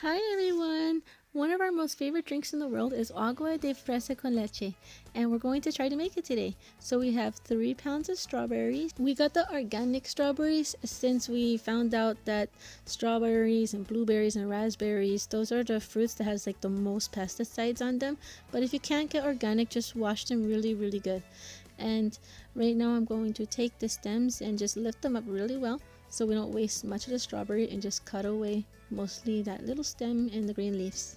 Hi everyone! One of our most favorite drinks in the world is Agua De Fresa con Leche, and we're going to try to make it today. So we have 3 pounds of strawberries. We got the organic strawberries since we found out that strawberries and blueberries and raspberries, those are the fruits that has like the most pesticides on them. But if you can't get organic, just wash them really good. And right now I'm going to take the stems and just lift them up really well so we don't waste much of the strawberry and just cut away mostly that little stem and the green leaves.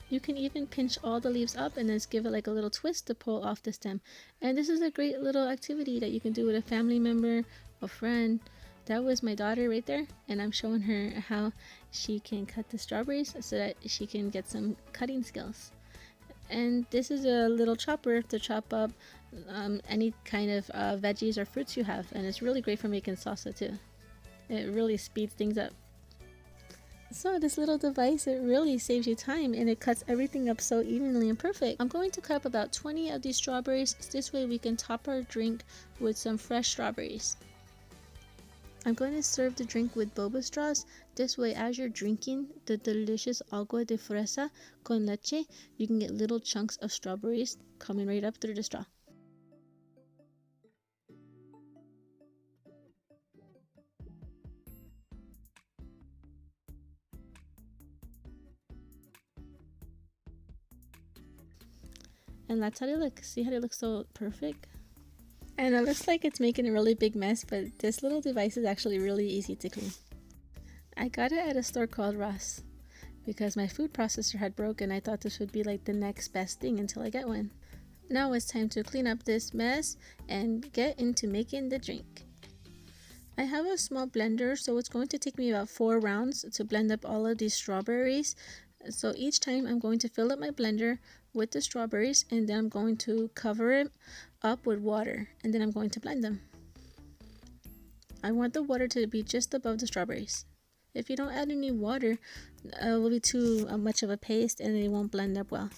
You can even pinch all the leaves up and then just give it like a little twist to pull off the stem. And this is a great little activity that you can do with a family member, a friend. That was my daughter right there, and I'm showing her how she can cut the strawberries so that she can get some cutting skills. And this is a little chopper to chop up any kind of veggies or fruits you have, and it's really great for making salsa too. It really speeds things up. So this little device, it really saves you time and it cuts everything up so evenly and perfect. I'm going to cut up about 20 of these strawberries. This way we can top our drink with some fresh strawberries. I'm going to serve the drink with boba straws. This way, as you're drinking the delicious Agua de Fresa con Leche, you can get little chunks of strawberries coming right up through the straw. And that's how they look. See how they look so perfect? And it looks like it's making a really big mess, but this little device is actually really easy to clean. I got it at a store called Ross because my food processor had broken. I thought this would be like the next best thing until I get one. Now it's time to clean up this mess and get into making the drink. I have a small blender, so it's going to take me about 4 rounds to blend up all of these strawberries. So each time I'm going to fill up my blender with the strawberries, and then I'm going to cover it up with water, and then I'm going to blend them. I want the water to be just above the strawberries. If you don't add any water, it will be too much of a paste and it won't blend up well.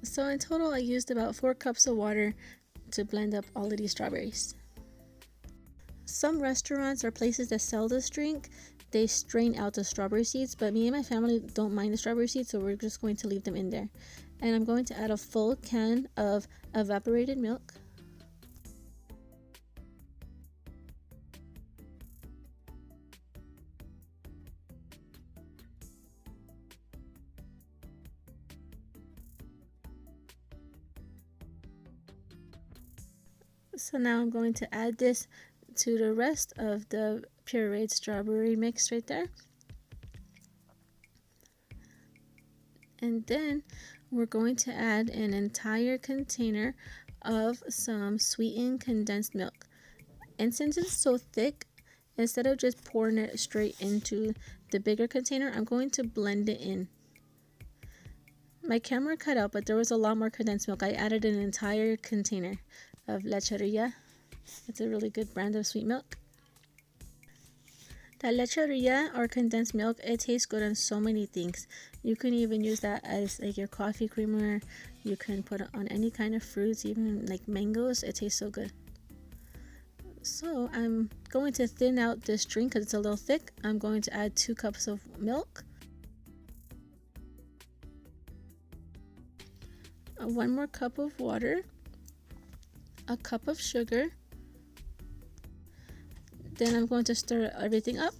So in total I used about 4 cups of water to blend up all of these strawberries. Some restaurants or places that sell this drink, they strain out the strawberry seeds, but me and my family don't mind the strawberry seeds, so we're just going to leave them in there. And I'm going to add a full can of evaporated milk. So now I'm going to add this to the rest of the pureed strawberry mix right there. And then we're going to add an entire container of some sweetened condensed milk. And since it's so thick, instead of just pouring it straight into the bigger container, I'm going to blend it in. My camera cut out, but there was a lot more condensed milk. I added an entire container of Leche. It's a really good brand of sweet milk. That Leche or condensed milk, it tastes good on so many things. You can even use that as like your coffee creamer. You can put it on any kind of fruits, even like mangoes. It tastes so good. So I'm going to thin out this drink because it's a little thick. I'm going to add 2 cups of milk, 1 more cup of water, a cup of sugar. Then I'm going to stir everything up.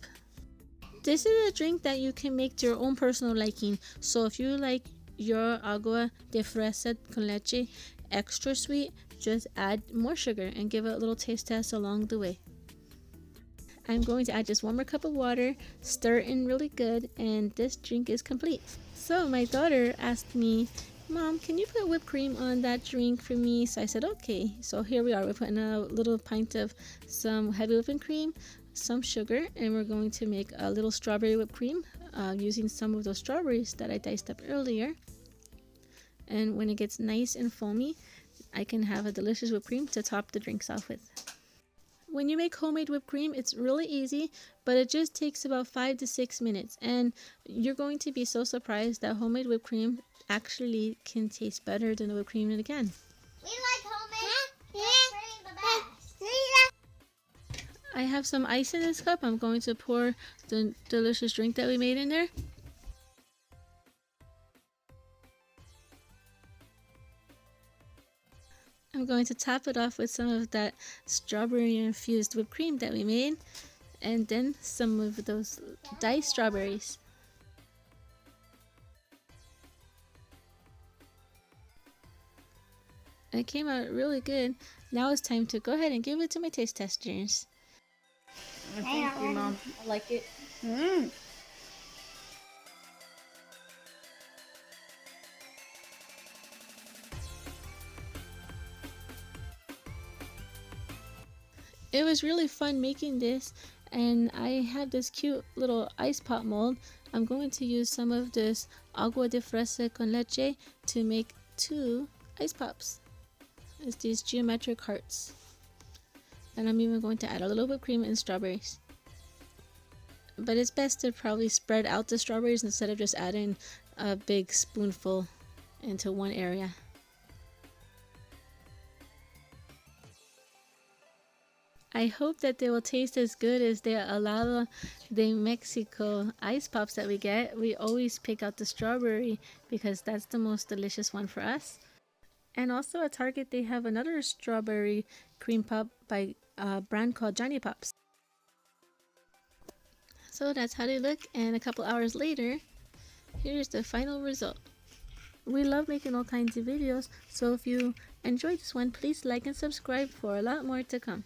This is a drink that you can make to your own personal liking. So if you like your Agua de Fresa con Leche extra sweet, just add more sugar and give it a little taste test along the way. I'm going to add just 1 more cup of water, stir in really good, and this drink is complete. So my daughter asked me, "Mom, can you put whipped cream on that drink for me?" So I said, okay. So here we are. We're putting a little pint of some heavy whipping cream, some sugar, and we're going to make a little strawberry whipped cream using some of those strawberries that I diced up earlier. And when it gets nice and foamy, I can have a delicious whipped cream to top the drinks off with. When you make homemade whipped cream, it's really easy, but it just takes about 5 to 6 minutes. And you're going to be so surprised that homemade whipped cream actually can taste better than the whipped cream in a can. We like homemade whipped cream the best. I have some ice in this cup. I'm going to pour the delicious drink that we made in there. I'm going to top it off with some of that strawberry infused whipped cream that we made, and then some of those diced strawberries. It came out really good. Now it's time to go ahead and give it to my taste testers. Thank you, Mom. I like it. It was really fun making this, and I have this cute little ice pop mold. I'm going to use some of this Agua De Fresa con Leche to make 2 ice pops. It's these geometric hearts. And I'm even going to add a little whipped cream and strawberries. But it's best to probably spread out the strawberries instead of just adding a big spoonful into one area. I hope that they will taste as good as the Helado de Mexico ice pops that we get. We always pick out the strawberry because that's the most delicious one for us. And also at Target they have another strawberry cream pop by a brand called Johnny Pops. So that's how they look, and a couple hours later, here's the final result. We love making all kinds of videos, so if you enjoyed this one, please like and subscribe for a lot more to come.